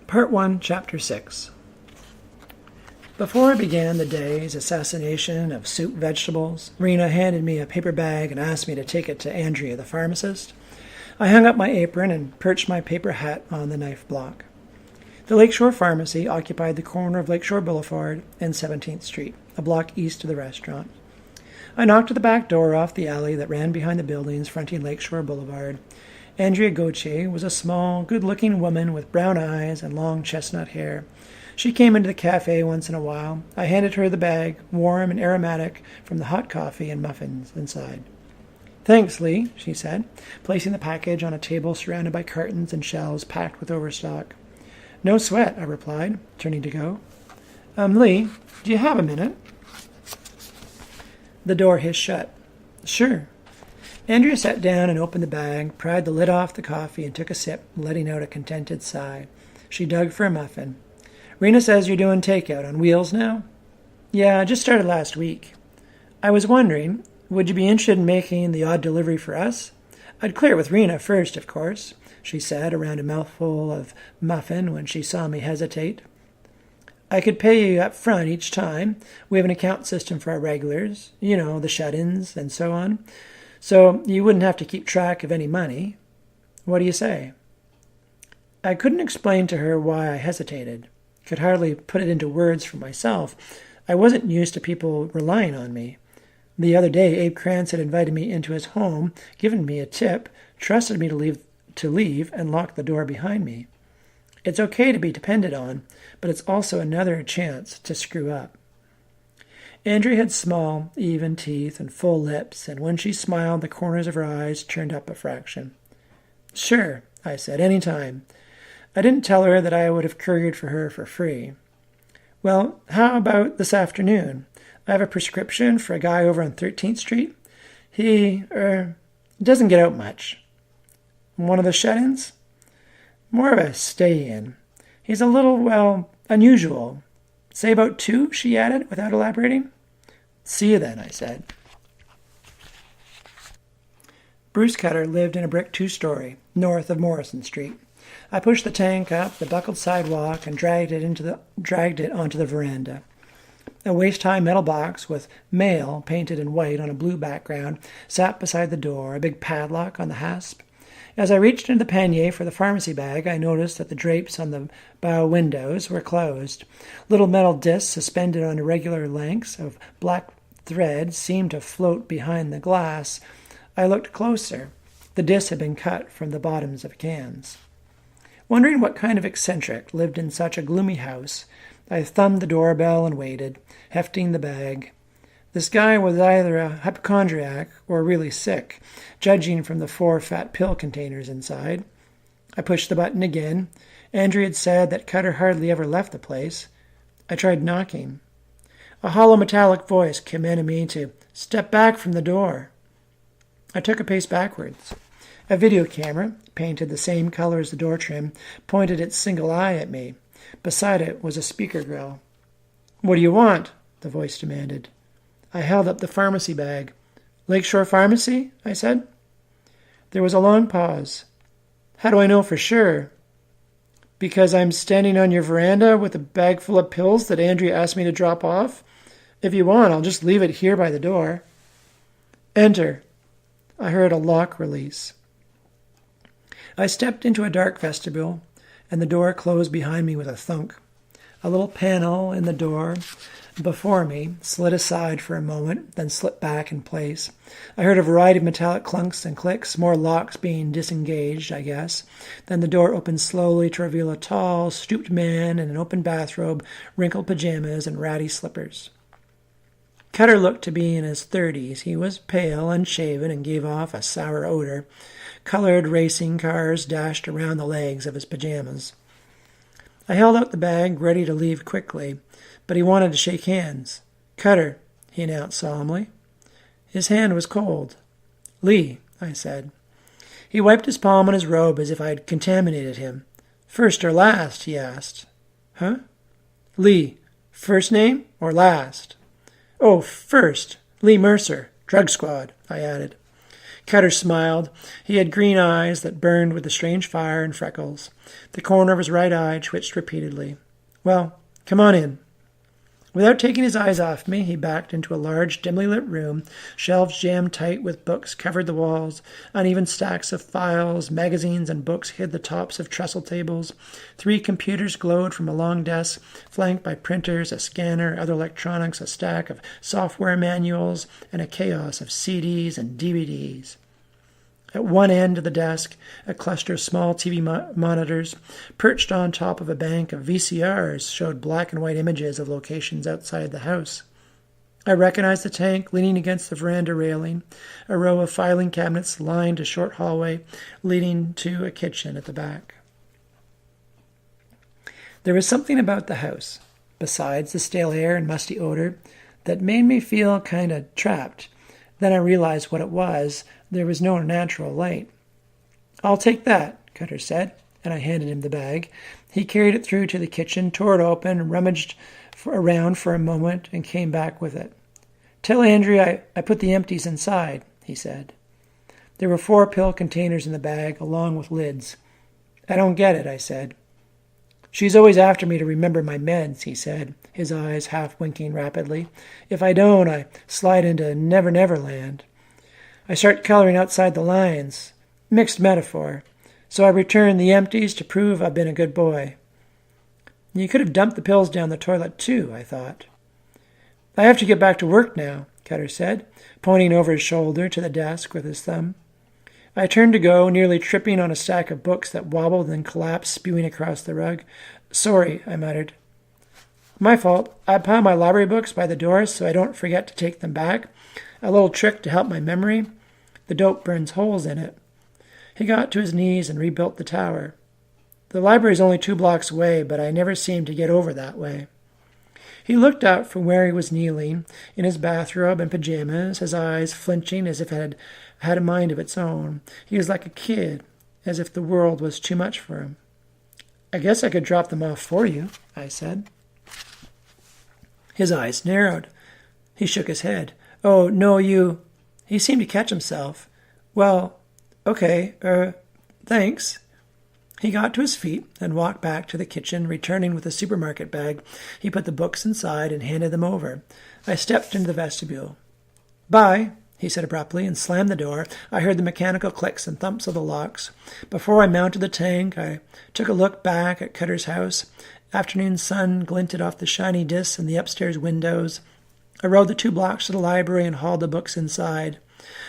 Part 1, Chapter 6. Before I began the day's assassination of soup vegetables, Rena handed me a paper bag and asked me to take it to Andrea, the pharmacist. I hung up my apron and perched my paper hat on the knife block. The Lakeshore Pharmacy occupied the corner of Lakeshore Boulevard and 17th Street, a block east of the restaurant. I knocked at the back door off the alley that ran behind the buildings fronting Lakeshore Boulevard. Andrea Gauthier was a small, good-looking woman with brown eyes and long chestnut hair. She came into the cafe once in a while. I handed her the bag, warm and aromatic from the hot coffee and muffins inside. "Thanks, Lee," she said, placing the package on a table surrounded by cartons and shelves packed with overstock. "No sweat," I replied, turning to go. Lee, do you have a minute?" The door hissed shut. "Sure." Andrea sat down and opened the bag, pried the lid off the coffee, and took a sip, letting out a contented sigh. She dug for a muffin. "Rena says you're doing takeout on wheels now?" "Yeah, I just started last week." "I was wondering, would you be interested in making the odd delivery for us? I'd clear it with Rena first, of course," she said, around a mouthful of muffin when she saw me hesitate. "I could pay you up front each time. We have an account system for our regulars, the shut-ins and so on. So you wouldn't have to keep track of any money. What do you say?" I couldn't explain to her why I hesitated. Could hardly put it into words for myself. I wasn't used to people relying on me. The other day, Abe Krantz had invited me into his home, given me a tip, trusted me to leave, and locked the door behind me. It's okay to be depended on, but it's also another chance to screw up. Andrea had small, even teeth and full lips, and when she smiled, the corners of her eyes turned up a fraction. "Sure," I said, "any time." I didn't tell her that I would have couriered for her for free. "Well, how about this afternoon? I have a prescription for a guy over on 13th Street. He, doesn't get out much." "One of the shut-ins?" "More of a stay-in. He's a little, unusual. Say about 2, she added, without elaborating. "See you then," I said. Bruce Cutter lived in a brick 2-story, north of Morrison Street. I pushed the tank up the buckled sidewalk and dragged it onto the veranda. A waist-high metal box with "Mail" painted in white on a blue background sat beside the door, a big padlock on the hasp. As I reached into the pannier for the pharmacy bag, I noticed that the drapes on the bow windows were closed. Little metal discs suspended on irregular lengths of black thread seemed to float behind the glass. I looked closer. The discs had been cut from the bottoms of cans. Wondering what kind of eccentric lived in such a gloomy house, I thumbed the doorbell and waited, hefting the bag. This guy was either a hypochondriac or really sick, judging from the 4 fat pill containers inside. I pushed the button again. Andrea had said that Cutter hardly ever left the place. I tried knocking. A hollow metallic voice commanded me to step back from the door. I took a pace backwards. A video camera, painted the same color as the door trim, pointed its single eye at me. Beside it was a speaker grill. "What do you want?" the voice demanded. I held up the pharmacy bag. "Lakeshore Pharmacy?" I said. There was a long pause. "How do I know for sure?" "Because I'm standing on your veranda with a bag full of pills that Andrea asked me to drop off. If you want, I'll just leave it here by the door." "Enter." I heard a lock release. I stepped into a dark vestibule, and the door closed behind me with a thunk. A little panel in the door before me slid aside for a moment, then slipped back in place. I heard a variety of metallic clunks and clicks, more locks being disengaged, I guess. Then the door opened slowly to reveal a tall, stooped man in an open bathrobe, wrinkled pajamas, and ratty slippers. Cutter looked to be in his 30s. He was pale, unshaven, and gave off a sour odor. Colored racing cars dashed around the legs of his pajamas. I held out the bag, ready to leave quickly, but he wanted to shake hands. "Cutter," he announced solemnly. His hand was cold. "Lee," I said. He wiped his palm on his robe as if I had contaminated him. "First or last?" he asked. "Huh?" "Lee, first name or last?" "Oh, first. Lee Mercer, Drug Squad," I added. Cutter smiled. He had green eyes that burned with a strange fire and freckles. The corner of his right eye twitched repeatedly. Well, come on in. Without taking his eyes off me, he backed into a large, dimly lit room. Shelves jammed tight with books covered the walls. Uneven stacks of files, magazines, and books hid the tops of trestle tables. 3 computers glowed from a long desk, flanked by printers, a scanner, other electronics, a stack of software manuals, and a chaos of CDs and DVDs. At one end of the desk, a cluster of small TV monitors, perched on top of a bank of VCRs, showed black and white images of locations outside the house. I recognized the tank leaning against the veranda railing, a row of filing cabinets lined a short hallway leading to a kitchen at the back. There was something about the house, besides the stale air and musty odor, that made me feel kind of trapped. Then I realized what it was. There was no natural light. I'll take that, Cutter said, and I handed him the bag. He carried it through to the kitchen, tore it open, rummaged around for a moment, and came back with it. Tell Andrea I put the empties inside, he said. There were 4 pill containers in the bag, along with lids. I don't get it, I said. She's always after me to remember my meds, he said, his eyes half winking rapidly. If I don't, I slide into Never Never Land. I start coloring outside the lines. Mixed metaphor. So I return the empties to prove I've been a good boy. You could have dumped the pills down the toilet, too, I thought. I have to get back to work now, Cutter said, pointing over his shoulder to the desk with his thumb. I turned to go, nearly tripping on a stack of books that wobbled and collapsed, spewing across the rug. Sorry, I muttered. My fault. I pile my library books by the door so I don't forget to take them back. A little trick to help my memory. The dope burns holes in it. He got to his knees and rebuilt the tower. The library's only 2 blocks away, but I never seemed to get over that way. He looked up from where he was kneeling, in his bathrobe and pajamas, his eyes flinching as if it had a mind of its own. He was like a kid, as if the world was too much for him. I guess I could drop them off for you, I said. His eyes narrowed. He shook his head. Oh, no, you... He seemed to catch himself. Well, okay, thanks. He got to his feet and walked back to the kitchen, returning with a supermarket bag. He put the books inside and handed them over. I stepped into the vestibule. Bye, he said abruptly, and slammed the door. I heard the mechanical clicks and thumps of the locks. Before I mounted the tank, I took a look back at Cutter's house. Afternoon sun glinted off the shiny discs in the upstairs windows. I rode the 2 blocks to the library and hauled the books inside.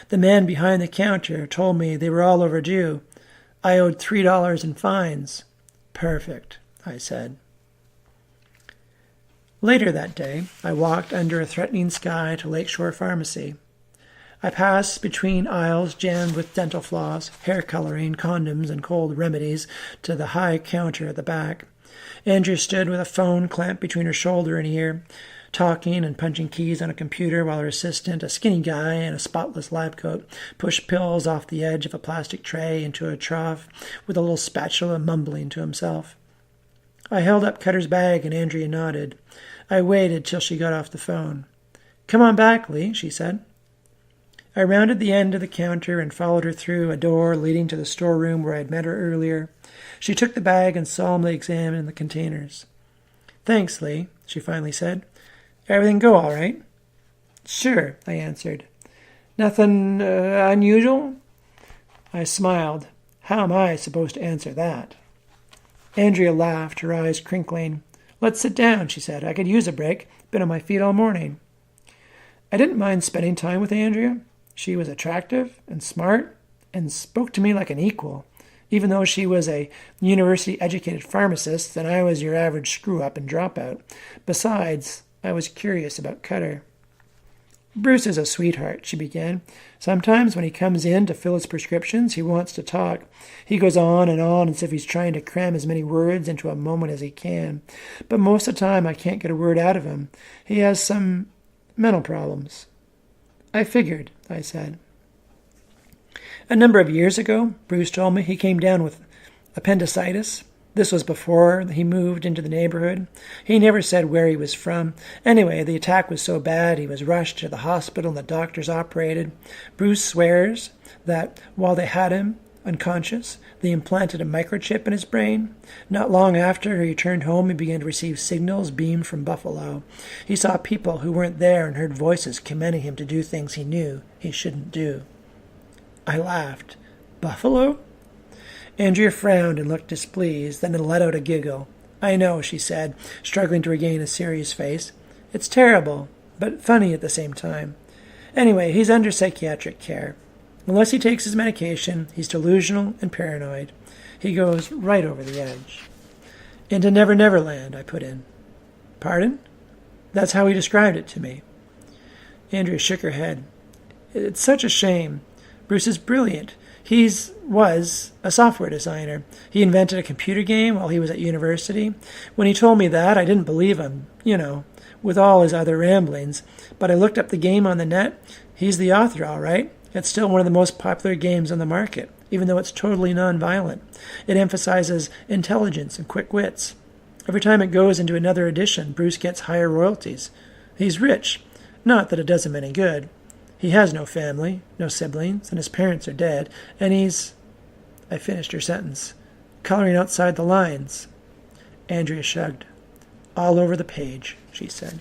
The man behind the counter told me they were all overdue. I owed $3 in fines. Perfect, I said. Later that day, I walked under a threatening sky to Lakeshore Pharmacy. I passed between aisles jammed with dental floss, hair coloring, condoms, and cold remedies to the high counter at the back. Andrea stood with a phone clamped between her shoulder and ear, talking and punching keys on a computer while her assistant, a skinny guy in a spotless lab coat, pushed pills off the edge of a plastic tray into a trough with a little spatula, mumbling to himself. I held up Cutter's bag and Andrea nodded. I waited till she got off the phone. Come on back, Lee, she said. I rounded the end of the counter and followed her through a door leading to the storeroom where I had met her earlier. She took the bag and solemnly examined the containers. Thanks, Lee, she finally said. Everything go all right? Sure, I answered. Nothing unusual? I smiled. How am I supposed to answer that? Andrea laughed, her eyes crinkling. Let's sit down, she said. I could use a break. Been on my feet all morning. I didn't mind spending time with Andrea. She was attractive and smart and spoke to me like an equal, even though she was a university-educated pharmacist and I was your average screw-up and dropout. Besides, I was curious about Cutter. Bruce is a sweetheart, she began. Sometimes when he comes in to fill his prescriptions, he wants to talk. He goes on as if he's trying to cram as many words into a moment as he can. But most of the time I can't get a word out of him. He has some mental problems. I figured, I said. A number of years ago, Bruce told me he came down with appendicitis. This was before he moved into the neighborhood. He never said where he was from. Anyway, the attack was so bad he was rushed to the hospital and the doctors operated. Bruce swears that while they had him unconscious, they implanted a microchip in his brain. Not long after he returned home, he began to receive signals beamed from Buffalo. He saw people who weren't there and heard voices commanding him to do things he knew he shouldn't do. I laughed. Buffalo? Andrea frowned and looked displeased, then let out a giggle. I know, she said, struggling to regain a serious face. It's terrible, but funny at the same time. Anyway, he's under psychiatric care. Unless he takes his medication, he's delusional and paranoid. He goes right over the edge. Into Never Never Land, I put in. Pardon? That's how he described it to me. Andrea shook her head. It's such a shame. Bruce is brilliant. Was a software designer. He invented a computer game while he was at university. When he told me that, I didn't believe him, with all his other ramblings. But I looked up the game on the net. He's the author, all right. It's still one of the most popular games on the market, even though it's totally non-violent. It emphasizes intelligence and quick wits. Every time it goes into another edition, Bruce gets higher royalties. He's rich. Not that it does him any good. He has no family, no siblings, and his parents are dead, and he's... I finished her sentence. Coloring outside the lines. Andrea shrugged. All over the page, she said.